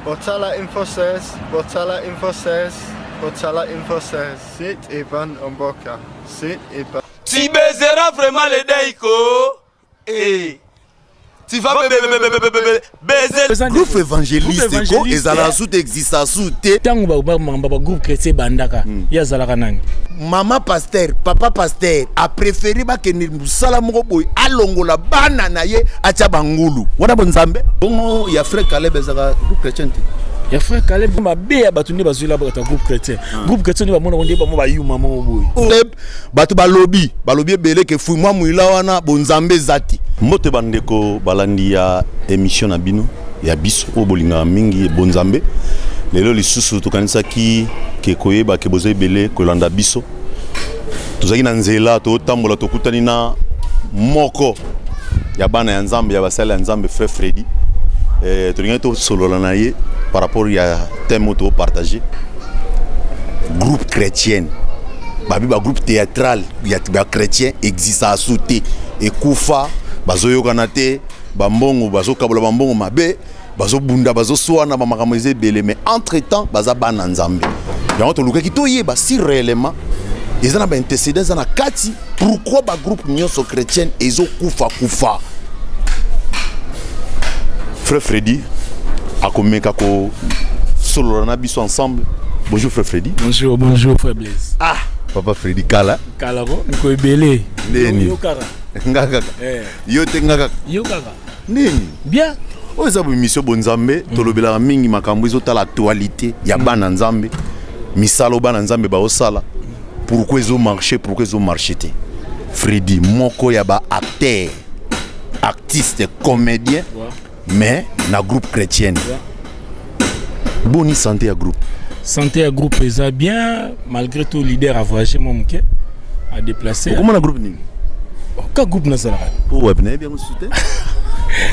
Botala Infosys, Botala Infosys, Botala Infosys. C'est Evan Omboka. C'est Evan. Tu baiseras vraiment les Daiko. Et tu vas baiser. Groupe évangéliste et Zala soute existe à soute. Tango groupe chrétien bandaka. Ya Zala nani. Maman pasteur, papa pasteur a préféré que nous salamoko boy alongola bana na ye acha bangulu. Wana bonzambe. Bongo ya frère Caleb ezaka groupe chrétien. Ya frère Caleb mabe ya batundi bazula ba groupe chrétien. Groupe chrétien ba mona onde ba mo ba yuma mo boy. Caleb batu balobi belé ke fui moi muila wana bonzambe zati. Mote bandeko balandi ya émission na bino ya biso o bolinga mingi bonzambe. Lelo lisusu tokanisa ki ke koyeba ke boze belé kolanda biso. Tozaki na nzela to tambola to kutani na moko ya bana ya nzambe ya basala ya nzambe frère Freddy. Tolinga to solo na ye par rapport ya thème auto partager. Groupe chrétien. Babiba groupe théâtral ya chrétien existe à sauter et kufa bazo yokanate bambongo bazo kabola bambongo mabe bazo bunda bazo soana ba makameze belé mais entre temps baza bana nzambe yango to luka ki to yeba si réellement ils ont ba intercédé na kati pourquoi ba groupe nyonso chrétien ezo kufa frère Freddy akomeka ko solo na biso ensemble. Bonjour frère Freddy. Bonjour frère Blaise. Ah papa Freddy Kala ko ko ebele neni yo kaka ngaka yo te ngaka yo kaka neni bien o za émission bonzambe tolobela mingi makambo ezotala actualité ya bana nzambe misalo bana nzambe ba osala pourquoi ils ont marché te Freddy moko ya ba acteur artiste comédien mais na groupe chrétien boni santé à groupe. Santé à groupe est bien, malgré tout, leader a voyagé, mon mouké, a déplacé. Comment le groupe n'est? Quel groupe n'a pas? Oh, ouais, bien soutenu.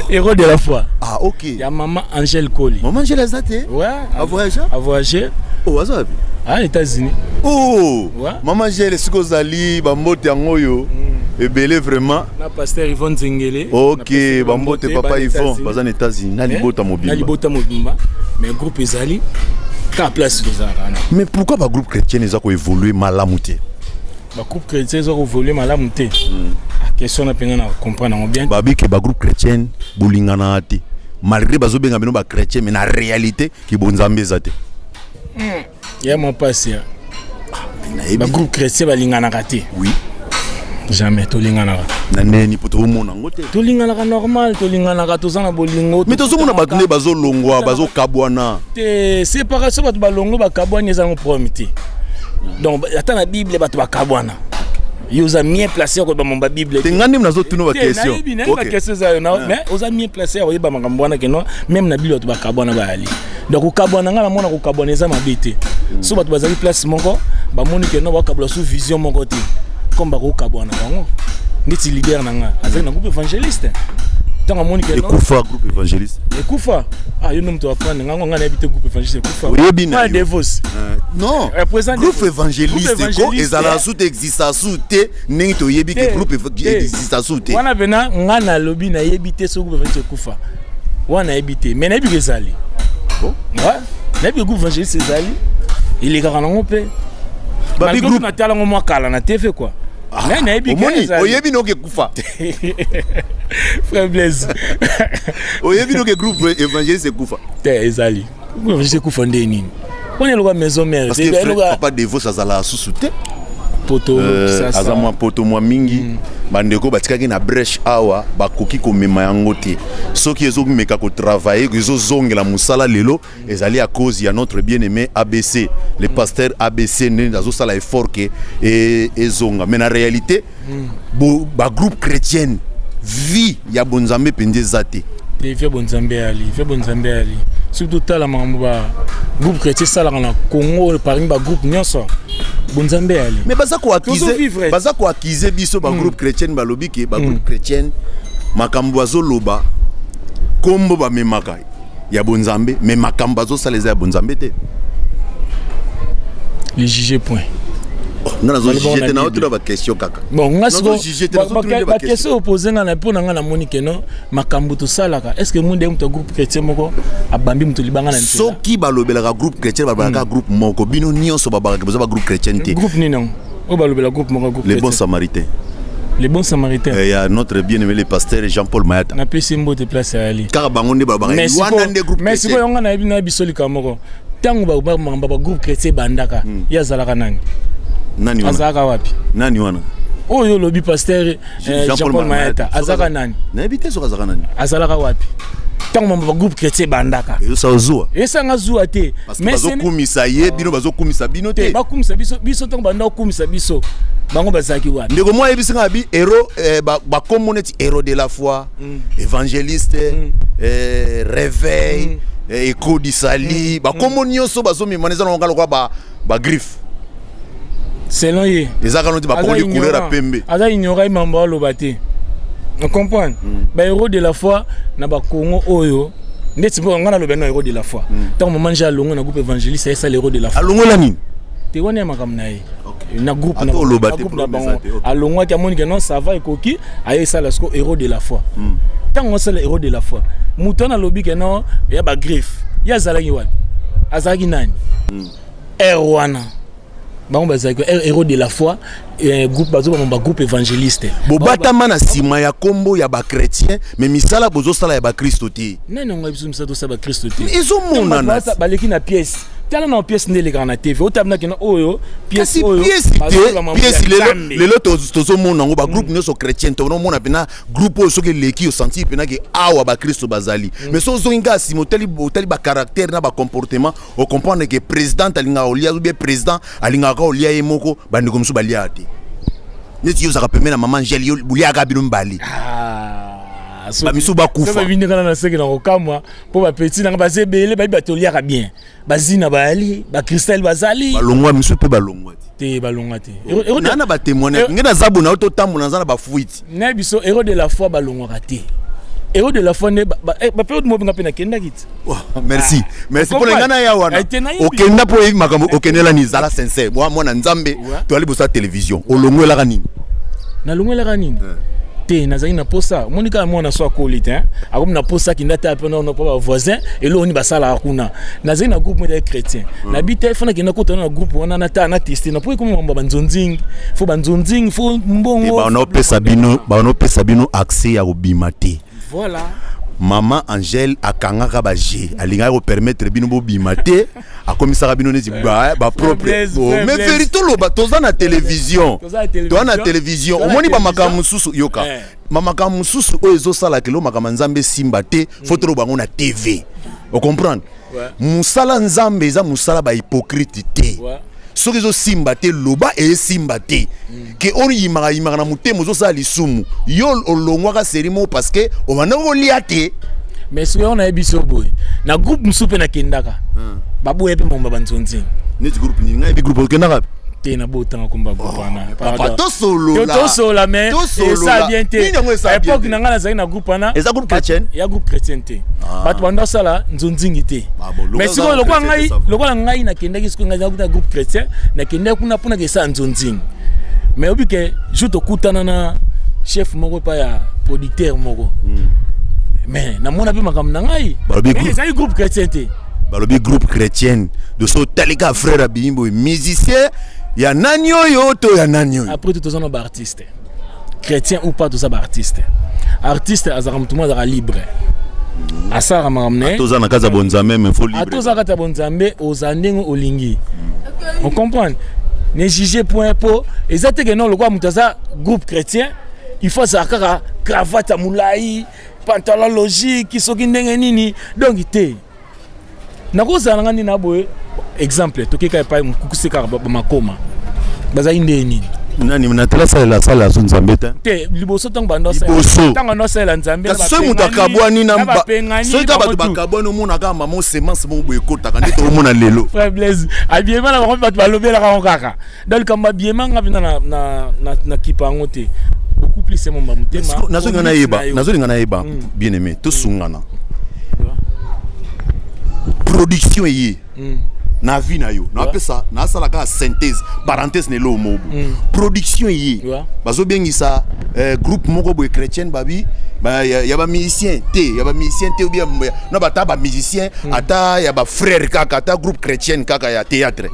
Héros de la foi. Ah, ok. Il y a maman Angèle Colli. Maman Angèle Azate? Ouais. A voyagé? A voyagé. Oh, à ça? Ah, les États-Unis. Oh! Ouais. Maman Angèle, c'est que Zali, Bambote Angoyo. Et belé vraiment. Na pasteur Yvonne Zengele. Ok, Bambote papa Yvon, bazan États-Unis. Nali bota mobimba. Nali bota mobimba. Mais groupe Ezali. Place de Zarana. Mais pourquoi le groupe chrétien les a évolué malamouté? Le groupe chrétien les a évolué malamouté. Question à comprendre bien. Babi que le groupe chrétien boulingana ate. Malgré bazo benga bino ba chrétien mais na réalité qui bonzambe zate. Ya mon passé. Le groupe chrétien balingana kate. Oui. Jamais tolingana. Nani poto mona ngote. Tolingana normal, tolingana tozana bolingo. Mais tozo mona batune bazo longwa, bazo kabwana. Te séparation batu balongo ba kabwana ezango promité. Donc ata na Bible batu ba kabwana. Yoza mieux placé ko ba mon Bible. Tengani mnazo tunu ba question. OK. Question ça mais oza mieux placé ko yeba makambo wana keno même na Bible batu ba kabwana ba ali. Donc ko kabwana ngala mona ko kabwana eza mabete. So batu bazali place moko ba moni keno ba kabla sous vision moko te. Comme bako kabwana bango nditi leader nanga azali na groupe évangéliste tanga moni ke Ekufa groupe évangéliste Ekufa yo nom to apprendre nganga ngana habiter groupe évangéliste Ekufa pas de vos non groupe évangéliste ko ezala soute existe soute ningi to yebi ke groupe existe soute wana bena ngana lobby na yebite so groupe évangéliste Ekufa wana yebite mais na yebi ezali bon ouais na yebi groupe évangéliste ezali il est garanti pe babi groupe na tala ngoma kala na TV quoi. Mais na ebi keza. Oyebi no ke kufa. Frère Blaise. Oyebi no ke groupe évangéliste kufa. Te ezali. Groupe évangéliste kufa ndeni. On est loga maison mère. Parce que papa Devo ça la sous-souté. Poto ça. Azama poto moi mingi. Bandeko batikaki na brèche awa bakoki ko mema yango te. Soki ezo meka ko travailler, ezo zongela musala lelo ezali à cause ya notre bien-aimé ABC, le pasteur ABC né dazo sala effort que ezonga. Mais en réalité, ba groupe chrétien vie ya bonzambe pende zate. Il fait bonzambe ali. Surtout tala mamba groupe chrétien sala na Congo parmi ba groupe nyonso. Bonzambe ali. Mais baza ko accuser biso ba groupe chrétien balobi ke ba groupe chrétien makambo azoloba kombo ba memaka ya bonzambe mais makambo azo saleza ya bonzambe te. Les juger point. nga nazo jete na autre ba question kaka bon nga nazo jete na autre ba question opposé nga na po nga na moni keno makambu to salaka est-ce que munde muto groupe chrétien moko abambi muto libanga na ntina soki balobelaka groupe chrétien balobelaka groupe moko bino nyonso babaka besoin ba groupe chrétien te groupe ni non o balobela groupe moko groupe les bons samaritains. Les bons samaritains. Il y a notre bien-aimé le pasteur Jean-Paul Mayata. Na pesi mbote place à ali. Car bangonde babanga wana nde groupe chrétien. Mais si ko yonga na bina bisoli kamoko. Tango ba groupe chrétien bandaka. Ya zalaka nani? Nani wana? Azaka wapi? Nani wana? Oyo lobi pasteur Jean-Paul Mayata. Azaka nani? Na ebite so azaka nani? Azalaka wapi? Tango ba groupe chrétien bandaka. Yo sa ozua. Esa nga zua te. Mais bazo kumisa ye bino bazo kumisa bino te. Ba kumisa biso tango banda kumisa biso. Bango bazaki wapi? Ndeko moi ebisinga bi héros ba communauté héros de la foi, évangéliste, réveil, écho du sali, ba communion so bazo mi maneza na ngalo kwa ba griffe. Selon ye. Ezaka no ti ba koli couleur à pembe. Aza ignorer mambo lobate. On comprend? Ba héros de la foi na ba Congo oyo. Ndeti bo ngana lobena héros de la foi. Tant moment ja longo na groupe évangéliste ça l'héros de la foi. Alongo la nini? Te wana makam na ye. Na groupe na groupe na bango alongwa ki amoni que non ça va ekoki aye ça la héros de la foi. Tant on c'est le héros de la foi. Mutona lobi que non ya ba griffe. Ya zalaki wana. Azaki nani? Erwana. Bango bazaki héros de la foi groupe bazo ba groupe évangéliste. Bobata mana sima ya kombo ya ba chrétien mais misala bozo sala ya ba Kristo te. Nani ngo biso misala to sa ba Kristo te. Ils ont mon nana. Baleki na pièce. Tala na pièce ndele kana TV. Otabna kena oyo pièce oyo. Pièce lelo tozo mona ngo ba groupe nyoso chrétien to mona pena groupe oyo soki leki o sentir pena ke awa ba Kristo bazali. Mais so zonga simoteli ba caractère na ba comportement o comprendre que président alinga olia ou bien président alinga ka olia yemoko bandiko musu balia ate. Neti yo zaka pemena maman Angel yo bulia ka bino mbali. Ba misu ba kufa. Ba bindi kana na seke na kokamwa po ba petit na ba zebele ba batolia ka bien. Bazina ba ali, ba cristal bazali. Balongwa misu pe balongwa te balongwa te. Nana ba témoigner ngena zabu na auto tambu na zana ba fuiti. Na biso héros de la foi balongwa te. Héros de la foi ne ba période mo nga pe na kenda kit. Merci. Merci pour ngana ya wana. Okenda po yi makambo okenela ni zala sincère. Moi na nzambe to ali bosa télévision. Olongwela ka nini? Na longwela ka nini? Te nazali na posa monika mwana so akolite hein akomi na posa ki ndata pe na pa voisin et lo ni basala akuna nazali na groupe de chrétien na bité fona ki na kota na groupe wana na ta na tester na po ko mo banzonzing fo mbongo ba no pesa bino accès ya obimate. Voilà. Maman Angèle akangaka ba G alinga ko permettre bino bo bimate akomisaka bino neti ba propre mais vérité lo ba toza na télévision to na télévision omoni ba makamu susu yoka mama kamu susu o ezo sala kelo makama nzambe simba te fotoro bango na TV o comprendre musala nzambe eza musala ba hypocrite te soki ezo simba te loba e simba te ke oni yimaka na mutemo zo sala lisumu yo olongwaka serimo parce que o bana ko liate. Mais soki on a biso boy na groupe musupe na kendaka babu epe momba banzonzi neti groupe ni ngai bi groupe kendaka te na botanga komba bopana papa to solo mais ça bien te à l'époque na ngala zaki na groupe ana eza groupe chrétien ya groupe chrétien te batu banda sala nzonzingi te mais siko lokwa ngai na kendaki siko ngai na groupe chrétien na kendaki kuna pona ke sa nzonzingi mais obi ke je to kutana na chef moko pa ya producteur moko mais na mona pe makam na ngai mais ça groupe chrétien te balobi groupe chrétien de so talika frère Bimbo musicien ya nani oyo to ya nani oyo après tout ça artiste chrétien ou pas tout ça artiste azara tout monde libre asara mamne toza na kaza bonzambe mais faut libre toza kata bonzambe ozandengo olingi on comprend ne juger point po exacte que non le quoi mutaza groupe chrétien il faut ça kaka cravate moulai pantalon logique soki ndenge nini donc ité nakozala ngani na boye exemple tokeka pa mukuseka makoma baza indeni nani mnatela sala sala nzambe te liboso tang bando tanga no sala nzambe na so mutakabwani na so ka bato bakabwani omona ka mama semence mo boye kota kandi to omona lelo frère Blaise abiema na bato balobela ka kaka donc kamba biema ngabina na kipango te beaucoup plus c'est mon mutema nazo ngana yeba bien aimé to sungana production yi na vie na yo na pesa na sala ka synthèse parenthèse ne lo mobo production yi bazo bengisa groupe moko boy chrétien babi ba ya ba musicien te ou bien na bata ba musicien ata ya ba frère kaka ata groupe chrétien kaka ya théâtre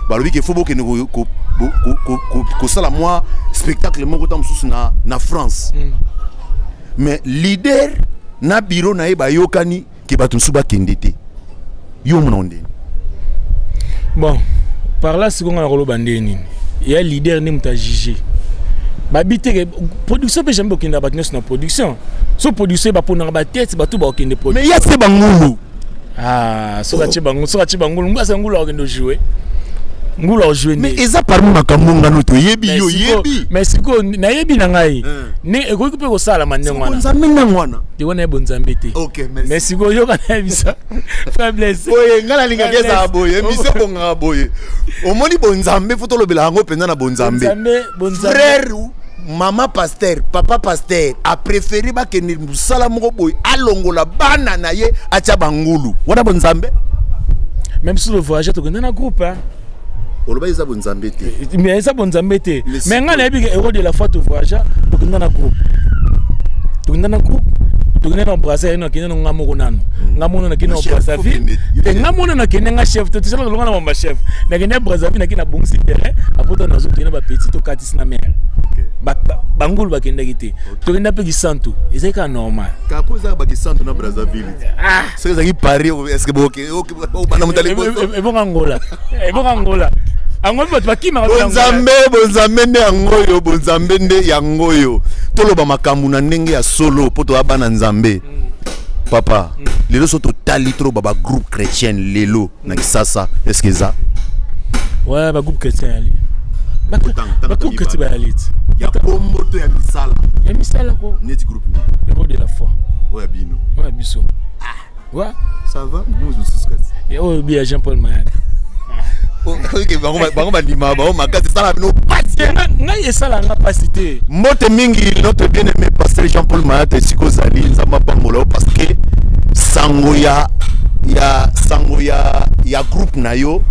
balobi ke fobo ke ko sala moi spectacle moko tam sous na France mais leader na bureau na ba yokani ke batum suba kendete yo mononde. Bon, par là, c'est qu'on a un bandé. Il y a un leader qui m'a jugé. La production, je n'aime pas qu'il y ait une production. Si la production est pour la tête, c'est tout pour qu'il y ait une production. Mais il y a ces bangoulous. Ah, si tu as bangoulou, c'est un bangoulou qui joue. Mais ils ont parlé de Kamunga notre yebi yo yebi. Mais c'est quoi na yebi na ngai. Ne eko ko sala manne ngwana. Bonzambe na ngwana. Te wona bonzambe te. OK, merci. Mais c'est quoi yo kana bisa. Faiblesse. Oye ngala linga keza aboye, miso bonga aboye. Omoni bonzambe foto lobela ngo penza na bonzambe. Bonzambe. Frère maman pasteur, papa pasteur a préféré ba ke musala moko boy alongola bana na ye acha bangulu. Wana bonzambe? Même si le voyage to dans un groupe hein. Mais ça bonzambete. Mais ça bonzambete. Mais ngana yebi héros de la foi to voyage to dans un groupe. To dans un groupe. To dans Brazzaville no kina ngamoko nano. Ngamono na kina Brazzaville. Te ngamono na kina nga chef to tsala longa na chef. Na kina Brazzaville na kina bongsi terrain apoto na zo kina ba petit to katis na mer. Bangulu bakenda kite. To kina pe gisantu. Ezeka normal. Ka poza ba gisantu na Brazzaville. Ah, c'est ça qui paraît est-ce que OK bana mutali ko. E bon Angola. E bon Angola. Angola bakima bonzambe nde angoyo bonzambe nde yangoyo. Toloba makambu na ndenge ya solo poto abana nzambe. Papa, lelo soto tali trop baba groupe chrétien lelo na kisasa est-ce que ça? Ouais, ba groupe chrétien ali. Ba groupe chrétien ali. Ya kombo to ya misala. Ya misala ko. Net groupe ni. Héros de la foi. Ouais bino. Ouais biso. Ouais, ça va? Nous aussi. Et oh bien Jean-Paul Mayad. OK, bango ba lima ba makasi sala bino. Ngai esala nga pasité. Mote mingi notre bien-aimé pasteur Jean-Paul Mayad siko zali nzamba pamolo parce que sango ya groupe na yo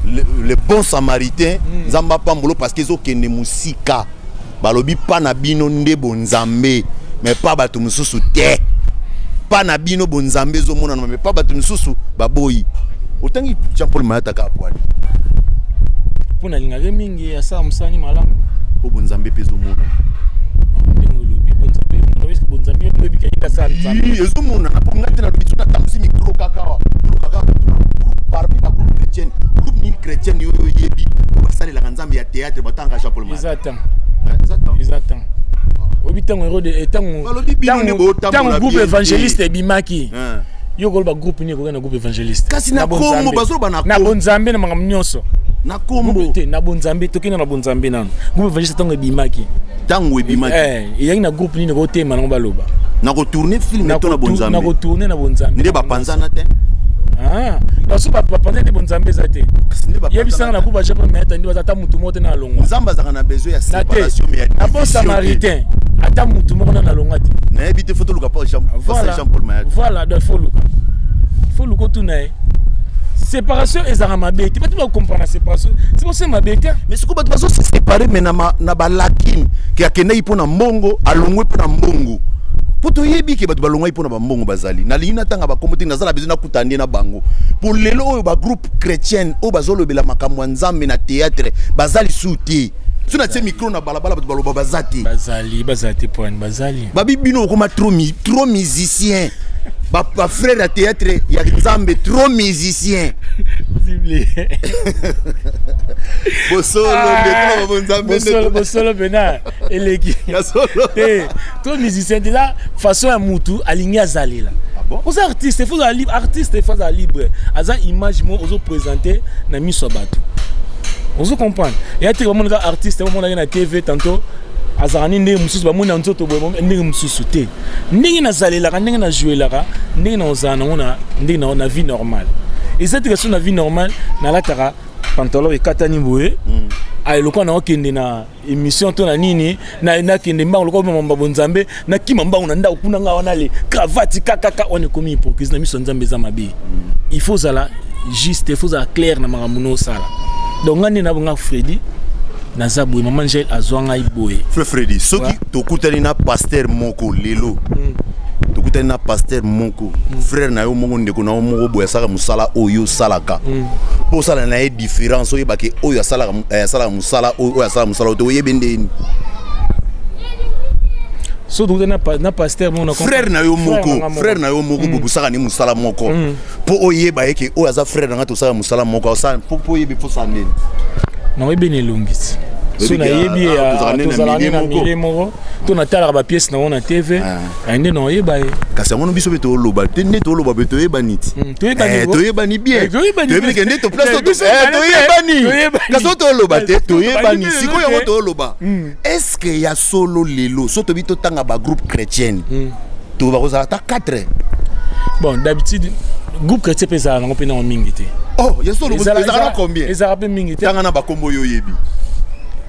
le bon samaritain nzamba pamolo parce que zo kende musika balobi pa na bino nde bonzambe mais pas bato mususu te pa na bino bonzambe zo mona mais pas bato mususu baboyi otangi Jean-Paul Mayad ka apwani pona lingage mingi ya sa musani malamu o bonzambe pezo mona bonzambe lobi kainga sa ezo mona na pongate na biso na tamsi micro kaka parmi ba groupe chrétien groupe ni chrétien yo yebi basale la nzambe ya théâtre batanga Jean-Paul Mayad exactement obitango héros de tango groupe évangéliste bimaki yo golba groupe ni ko na groupe évangéliste kasi na kombo bazo bana na bonzambe na mangam nyonso na kombo te na bonzambe to kina na bonzambe nano groupe évangéliste tango bimaki il y a une groupe ni ko tema na baloba na ko tourner film to na bonzambe na ko tourner na bonzambe ndé ba panzana te parce que papa panzana de bonzambe za te yebisanga na kuba Jean-Paul Mayad ndi bazata mutu mote na longa nzamba za na besoin ya séparation mais ya bon samaritain ata mutu moko na longa te na ebité photo luka pa Jean-Paul Mayad voilà de faut luka tout na séparation ezara mabete pas tu vas comprendre la séparation c'est pour ça mabete mais ce que ba bazo se séparer mais na ba lakine ki akenda ipona mbongo alongwe pona mbongo poto yebi ke bato balongwa ipona ba mbongo bazali na lina tanga ba kombote nazala besoin na kutandie na bango pour lelo oyo ba groupe chrétien o bazolobela makambo nzambe na théâtre bazali souti suna tse micro na balabala bato baloba bazati bazali point bazali babi bino koma trop musicien ba frère à théâtre ya nzambe trop musicien bosolo bena eleki trop musicien déjà façon ya mutu alingi azalela aux artistes il faut libre artiste il faut libre aza image mo ozo présenter na miso bato ozo comprendre et ati vraiment les artistes vraiment na TV tantôt azarani ndenge mususu bamona nzoto boye ndenge mususu te ndenge nazalelaka ndenge na jouelaka ndenge na ozala nango na ndenge na vie normale ezati kaso na vie normale nalataka pantalon ekatani boye eloko na okende na émission to na nini nakende mbango loko mamba bonzambe nakima mbango na ndako kuna nga wana le cravate kakaka on ekomi hypocrisie na miso nzambe za mabe il faut zala juste faut ça clair na mamuno sala donc ngani na bonga Freddy naza boye maman Angel azwanga iboye Frère Freddy soki tokutani na pasteur moko lelo tokutani na pasteur moko frère na yo moko ndeko na yo moko boye saka musala oyo salaka po sala na différence oyo bake oyo sala musala oyo sala musala to yebendeni so donc na pasteur mon frère na yo moko bobu saka ni musala moko po oyeba yeke oyo aza frère na to saka musala moko sa po yebe fo sa nene na webi ne longis so na yebi tozala na mile moko to na tala ba pièce na on na TV ande no yeba kasi ngono biso beto loba tene to loba beto yeba niti to yeba ni bien to yeba ke ndeto place to yeba ni kasi to loba te to yeba ni siko yango to loba est-ce que ya solo lelo so to bito tanga ba groupe chrétien to ba koza ta 4 bon d'habitude groupe chrétien pesa na ngopena en mingité oh ya solo ezala combien ezala pe mingité tanga na ba kombo yo yebi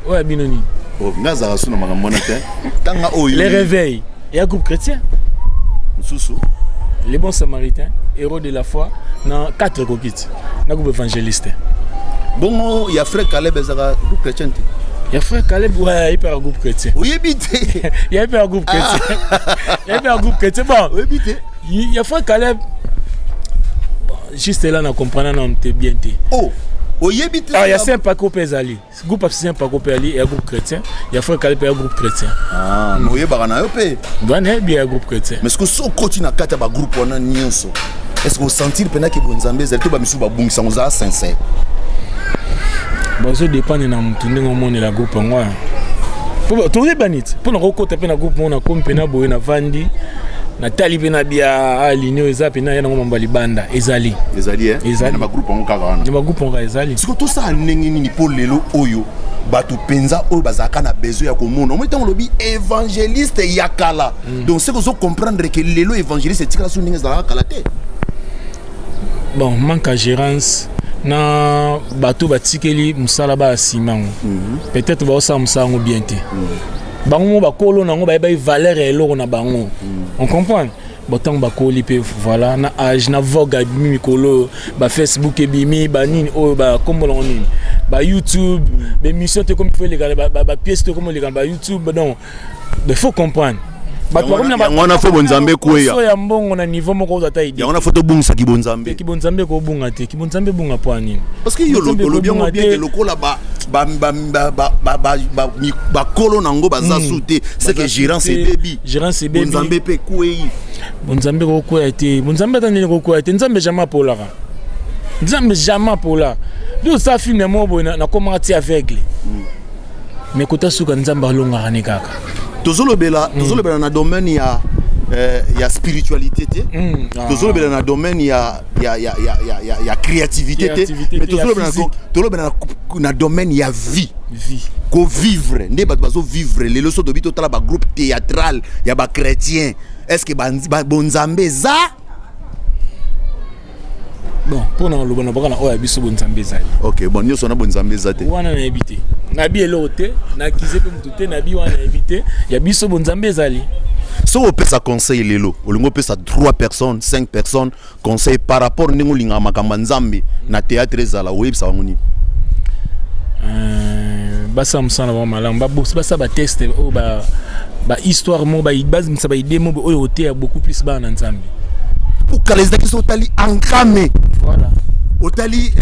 ouais binoni oh ngaza suna makamona te tanga oyo les réveils et un groupe chrétien Soussou les bons samaritains héros de la foi dans 4 coquettes na groupe évangéliste bon il y a frère Caleb ezaka groupe chrétien te il y a frère Caleb ouais il peut un groupe chrétien oui bité il y a un groupe chrétien il y a un groupe chrétien bon oui bité il y a frère Caleb juste là na comprendre non te bien te oh oyebite ah il y a Saint-Paco Pezali groupe Saint-Paco Pezali et un groupe chrétien il y a frère Caleb et un groupe chrétien ah no yeba na yo pe doit bien un groupe chrétien mais ce que so continue na kata ba groupe wana nyonso est-ce que vous sentir pena ke bonzambe zelto ba misu ba bungisa ngoza sincère bon ça dépend na mutu ndenge mona la groupe ngwa pour to yeba nit pour na kokota pe na groupe mona comme pena boye na vandi na tali pena bia alineo eza pena yana ngoma libanda ezali na ba groupe ngo kaka wana na ba groupe ngo ezali siko to sa ndenge nini pour lelo oyo batu penza oyo bazaka na besoin ya komona mo tango lobi évangéliste yakala donc c'est que vous comprendre que lelo évangéliste tikala so ndenge za kala te bon manque à gérance na bato batikeli musala ba simango peut-être ba osa musango bien te bango ba kolo nango ba valeur eloko na bango on comprend botango ba koli pe voilà na âge na vogue bimi kolo ba Facebook e bimi ba nini o ba kombo na nini ba YouTube ba émission te comme il faut les gars ba pièce te comme les gars ba YouTube donc il faut comprendre on a fait bonzambe kweya so ya mbongo na niveau moko za taidi ya on a photo bungisa kibonzambe ko bunga te kibonzambe bunga po nini parce que yo lo bien que lokola ba kolo nango baza souté c'est que gérance baby bonzambe pe kweyi bonzambe ko kweya te bonzambe tani ko kweya te nzambe jamais pola do ça film mo boina na comment ti aveugle mais kota suka nzamba longa ni kaka tozolobela na domaine ya spiritualité te tozolobela na domaine ya créativité te mais tozolobela na domaine ya vie ko vivre nde bato bazo vivre les leçons de bito tala ba groupe théâtral ya ba chrétien est-ce que bonzambe za bon pour na lobana bakana oya biso bonzambe za OK bon nyoso na bonzambe za te wana na ebité na bi elote na kizepe mutute na bi wana ebité ya biso bonzambe zali so on peut ça conseil lelo olingo peut ça 3 personnes 5 personnes conseil par rapport ndingo linga makamba nzambe na théâtre zala websa ngoni basa msana ba malam ba basa ba test o ba histoire mo ba base msa ba idée mo oyo hotel beaucoup plus ba na nzambe pour que les actions tali encamé voilà otali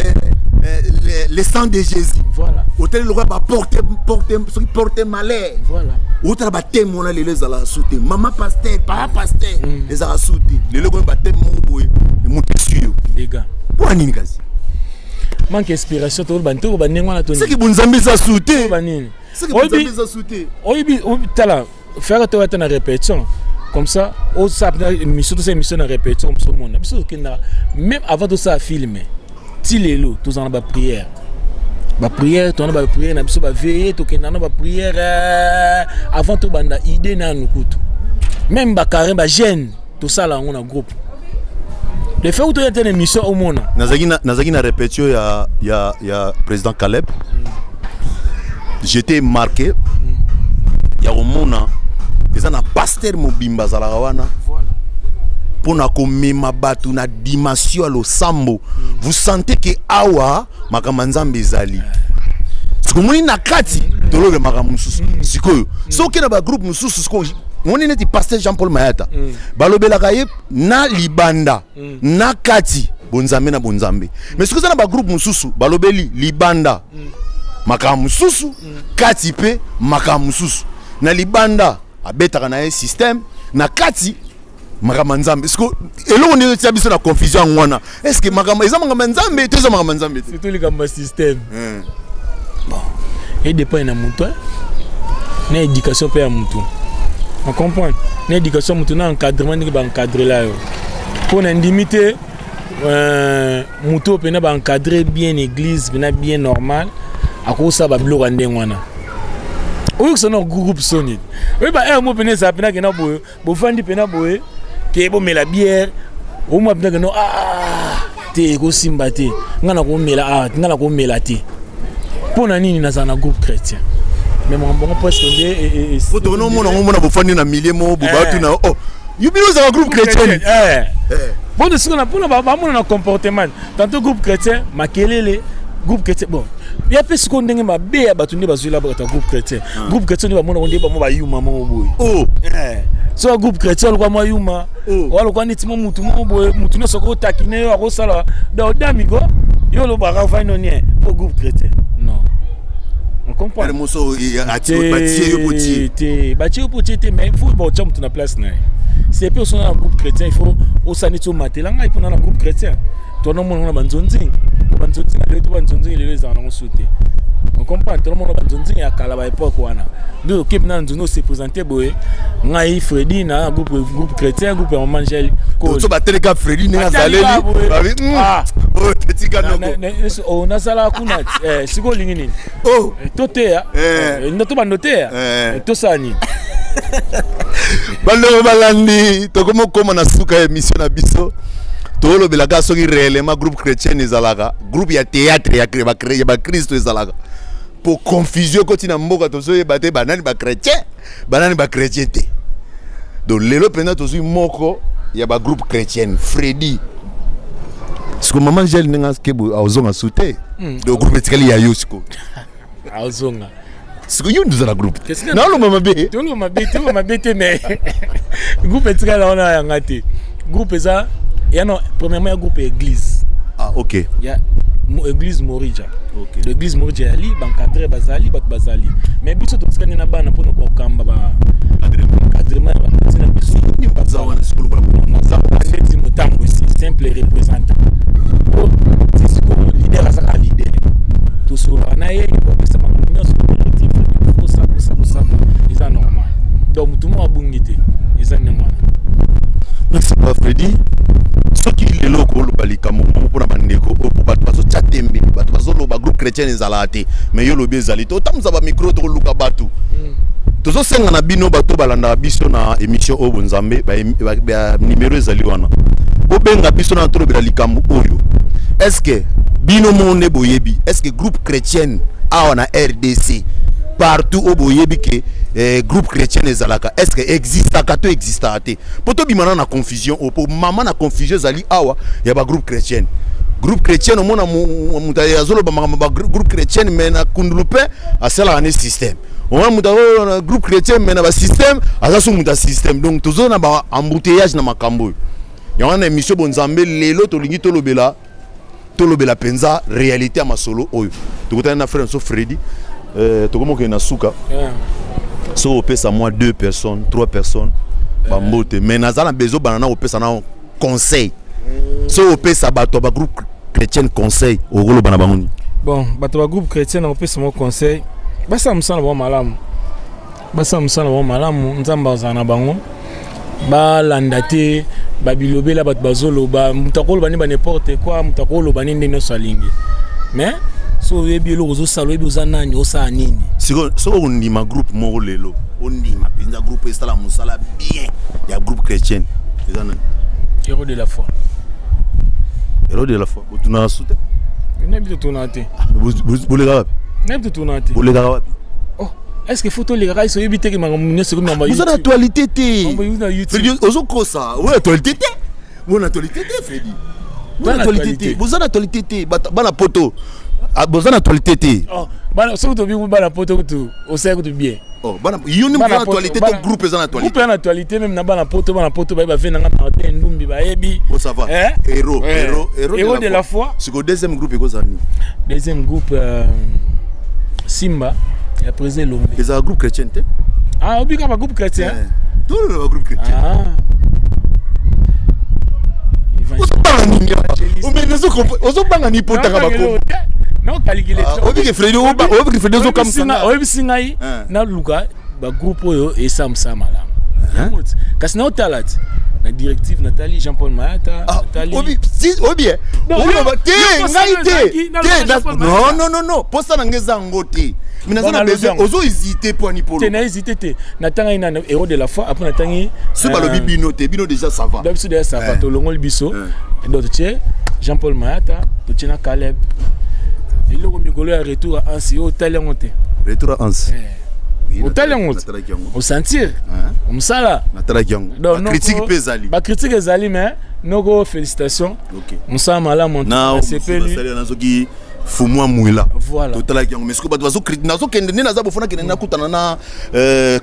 les sangs de Jésus voilà otali le roi ba porter malheur voilà otala ba témoin na les ala souté maman pasteur papa pasteur les ala souté les logo ba témoin boy mutesio les gars pour nini kazi manque inspiration to ba nto ba nengwa na to c'est que bonzambe za souté ba nini c'est que bonzambe za souté oyibi tala faire to être na répétition comme ça au ça émission de cette émission na répétition comme ça monde biso kenda même avant de ça filmer tilelo tous en ba prière to na ba prière na biso ba veiller to kenda na ba prière avant to banda idée na nukutu même ba carré ba jeune tout ça là on a groupe le fait où tu as une émission au monde nazaki na répétition ya président Caleb j'étais marqué ya au monde. Ils ont un pasteur mobimba zalawana. Voilà. pour na komema batu na dimension lo sambo. Vous sentez que awa makamanzambe ezali. Sikomoni na kati tolobe makamususu. Sikoyo. Soki na ba groupe mususu siko moni neti pasteur Jean-Paul Mayata. Balobelaka ye na libanda na kati bonzambe na bonzambe. Mais sikoyo na ba groupe mususu balobeli libanda makamususu kati pe makamususu. Na libanda abetaka na un système na kati makamanzambe. Est-ce que elo on est biso na confusion ngwana. Est-ce que makamanzambe toza makamanzambe c'est tout le comme système. Bon, et dépend na mutu. Na éducation pe ya mutu. On comprend. Na éducation mutu na encadrement ni ba encadrer là yo. Pour na limiter mutu pe na ba encadrer bien église, bien normal. À cause ça ba bilo ndengwana. Oui, c'est un groupe sonné. Oui, bah, moi, je ça pena que na boye, bo fandi pena boye, que bo me la bière, au moins pena que no te go simbate, ngana ko me la ngana ko me la te. Pour nani na za na groupe chrétien. Mais mon bon presque et photo no mona bo fandi na milieu mo bo ba tu na oh. You be dans un groupe chrétien. Bon, de ce qu'on a pour na comportement. Tantôt groupe chrétien, makelele groupe chrétien bon. Il y a plus qu'on dingue ma bé à bâtonner basula pour un groupe chrétien. Groupe chrétien va mon on dit pas moi yuma mon boy. Oh. So groupe chrétien le moi yuma. Oh le quoi nitimo mutu mon boy mutu no soko takine yo akosala. Do damigo yo lo bara fa nonien au groupe chrétien. Non. On comprend. Le moso ati bâti yo poti. Té bâti yo poti té mais il faut bon cham tu na place na. C'est peu son un groupe chrétien il faut au sanito matelanga il faut dans un groupe chrétien. Toi non mon banzonzing. Banzonzing les tout banzonzing les en ont sauté. On comprend tout le monde banzonzing ya kala ba époque wana. Donc kip na nzuno se présenter boye. Ngai Freddy na groupe chrétien groupe évangile. Ko so batele ka Freddy na zaleli. Ah. Oh petit gars non. Oh na sala kuna siko lingini. Oh tote ya. Noto ba noter ya. To sani. Balo balandi to comme na suka émission na biso. Tolo belaka soki réellement groupe chrétien ezalaka groupe ya théâtre ya créer ba Christ ezalaka pour confusion quand ina mboka tozo yebate banani ba chrétien te donc lelo pena tozo moko ya ba groupe chrétien Freddy siko maman gel ninga skebo azonga souté do groupe etikali ya yosiko azonga siko yundu za la groupe na lo mama be te mais groupe etikali ona ya ngati groupe eza il y a premièrement un groupe église. Ah ok. Il y a église Morija. Ok. L'église Morija ali bankadre bazali bat bazali. Mais biso to tsika na bana pour ko kamba ba encadrement ba tsina biso ni bazawa na sikolo ba na za c'est mutambo simple représentant. Oh, c'est ce que leader a leader. Tout cela na ye ko ça ma communion collective. Faut ça c'est normal. Donc tout le monde a bungité. C'est normal. Merci pas Freddy. Ce qui est le loco le balika mo pour bandeko pour bato chatembe bato bazolo ba groupe chrétien ezalate mais yo lobi ezalite otamza ba micro to luka batu tozo senga na bino bato balanda biso na émission o bonzambe ba numéro ezali wana obenga biso na tolo bela likambo oyo est-ce que bino monde boyebi est-ce que groupe chrétien a na RDC partout au boyebi que groupe chrétien ezalaka est-ce que exista kato exista ate poto bimana na confusion opo mama na confusion zali awa ya ba groupe chrétien au mona muta yazolo ba groupe chrétien mais na kundulupe asala ane système on muta groupe chrétien mais na ba système azaso muta système donc tozo na ba embouteillage na makambo ya wana émission bonzambe lelo tolingi tolobela penza réalité ya masolo oyo tokutana na frère so Freddy tokomoke na suka so opesa moi 2 personnes 3 personnes bambote mais nazala bezo banana opesa na conseil so opesa bato ba groupe chrétien conseil ogolo bana bangoni bon bato ba groupe chrétien opesa mo conseil basa musana bo malamu nzamba zana bango ba landate ba bilobela bato bazolo ba mutakolo bani ba n'importe quoi mutakolo bani ndeno salingi mais so yebi lo zo salo yebi uzanani osa nini so on dit ma groupe moko lelo on dit ma pinza groupe estala musala bien ya groupe chrétien ezana héros de la foi botuna soute nebi tunate bolega wapi nebi tunate bolega wapi oh est-ce que photo les gars so yebi te ke mangam ne se comme vous avez actualité te ozo kosa ouais actualité te Bonne actualité, Freddy. Bonne actualité. Bonne actualité. Bonne poto. Bonne actualité. Oh, bana so to bi bana poto to o sait que bien. Oh, bonne actualité ton groupe est en actualité. Groupe en actualité même na bana poto ba venir na Martin Ndumbi ba yebi. Oh ça va. Héros de la foi. C'est le deuxième groupe Ekozani. Deuxième groupe Simba et après Lombe. C'est un groupe chrétien. Ah, obi ka ba groupe chrétien. Tout le groupe chrétien. Ah. Non, calculé. Obi que Freddy zo comme ça. Obi singai na luka ba groupe oyo et Sam Samala. Kasi na otalat. La directive Nathalie Jean-Paul Mayata, Nathalie. Obi non. Posta na ngeza ngote. Minaza besoin ozo hésiter pour ni polo. Tu n'as hésité. Natanga ina héros de la foi après natangi. Ce balobi bino déjà ça va. Donc c'est déjà ça va to longol biso. Donc tu Jean-Paul Mayata, tu na Caleb. Il le mikolo ya retour à Ansi au Talengote. Retour à Ansi. Au Talengote. Au sentir. Au msala. Natala kiango. Critique pezali. Ba critique ezali mais noko félicitations. OK. Msala mala monte. Na CPL. Nazoki Fumwa Mouila. Voilà. Totala kiango mais ce que ba dozo critique nazo kende na za bofona kende na kutana na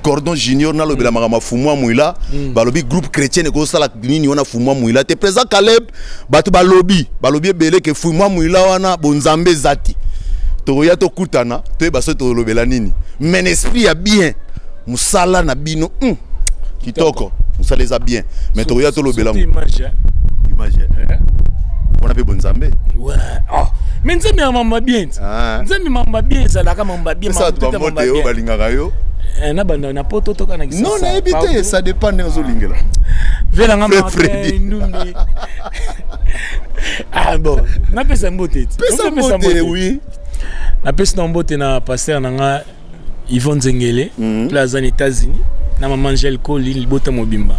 cordon junior na lobela makama Fumwa Mouila. Ba lobby groupe chrétien ko sala nini wana Fumwa Mouila. Te présent Caleb batu ba lobby belé que Fumwa Mouila wana bonzambe zati. Toya to kutana to baso to lobela nini. Mais esprit ya bien. Musala na bino. Kitoko. Musala za bien. Mais toya to lobela. Image. On appelle bonzambe. Ouais. Oh. Mais nzambe mamba bien. Nzambe mamba bien ezalaka mamba bien mamba bien. Balingaka yo. Na banda na poto toka na kisa. Non, na ebité, ça dépend de zo lingela. Vela ngama Ndumbi. Ah bon, na pesa mbote. Pesa mbote oui. Na pesa mbote na pasteur nanga Yvonne Zengele, plaza aux États-Unis, na maman Angel Koli libota mobimba.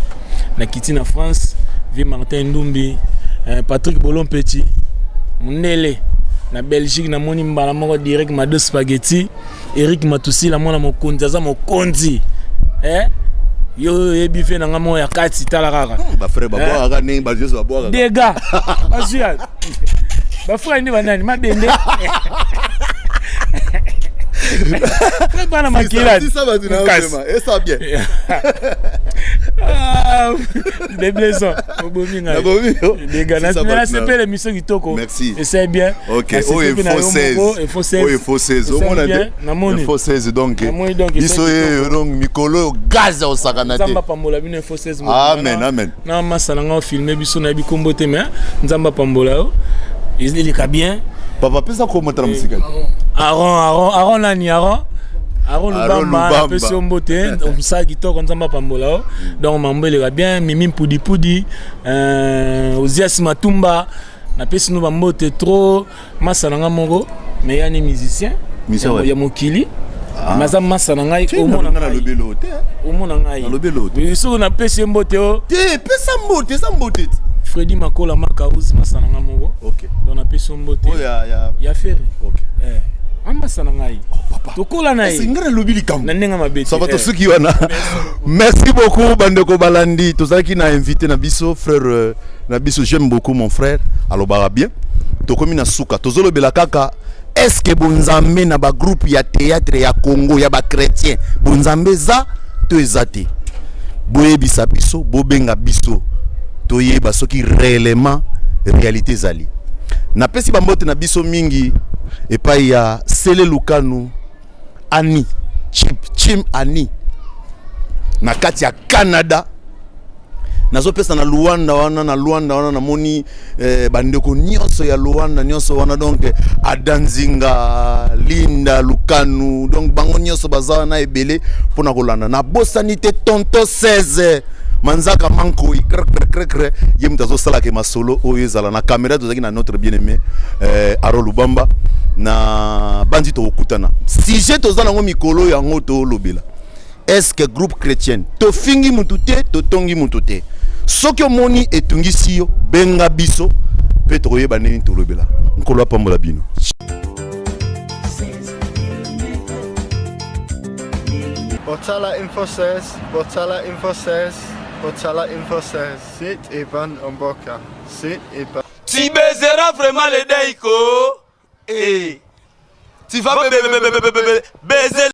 Na kiti na France, vi Martin Ndumbi, Patrick Bolon Petit, Mundele. Na Belgique na moni mbala moko direct ma deux spaghetti, Eric Matusi la mona mokonzi aza mokonzi. Yo yebi fe na ngamo ya kati tala kaka. Ba frère ba boa ne ba Jésus ba boa. Des gars. Bazia. Ba frère ni banani mabende. Bana makila. Ça va tu na et ça bien. Des blessons. Obominga. Des gars na c'est pas l'émission qui toko. Merci. Et c'est bien. OK. Oh il faut 16. Au moins il faut 16 donc. Biso donc mikolo gaz au sakanate. Nzamba pambola bino il faut 16. Amen. Na masala nga filmer biso na bikombo te mais nzamba pambola il est bien. Papa pesa comment tra musique. Aaron nani Aaron Lubamba pesi ombote omsa kitoko nzamba pambola donc mambele va bien mimi pudi Ozias Matumba na pesi no bambote trop masa nanga moko mais yani musicien ya mokili maza masa na ngai omona na lobelo te omona ngai na lobelo te biso na pesi mbote te pesa mbote Freddy Makola Makauzi masa nanga moko OK donc na pesi mbote ya ferry OK ambasa na ngai tokola na ye ngara lobili kam na nenga mabeti ça va to suki wana merci beaucoup bandeko balandi tozaki na invité na biso frère na biso j'aime beaucoup mon frère alobara bien tokomi na suka tozolobela kaka est-ce que bonzambe na ba groupe ya théâtre ya Congo ya ba chrétien bonzambe za to ezate boyebisa biso bobenga biso toyeba soki réellement réalité zali na pesi bambote na biso mingi epai ya Sele Lukanu Ani Chim Ani na kati ya Canada nazo pesa na Luanda wana na moni bandeko nyonso ya Luanda nyonso wana donc Adanzinga Linda Lukanu donc bango nyonso baza na ebele pona kolanda na bosanité tonto 16 manzaka manko krek yem tazo sala ke masolo oyo ezala na caméra tozaki na notre bien-aimé Aaron Lubamba na bandi to okutana sujet tozana ngo mikolo yango to lobela est-ce que groupe chrétien to fingi mutute to tongi mutute soki omoni etungisi yo benga biso pe to yeba nini to lobela nkolo pambola bino Botala Info 16 Botala Info 16. Site Ivan Omboka. Site Ivan. Tu baiseras vraiment les Daiko. Et tu vas baiser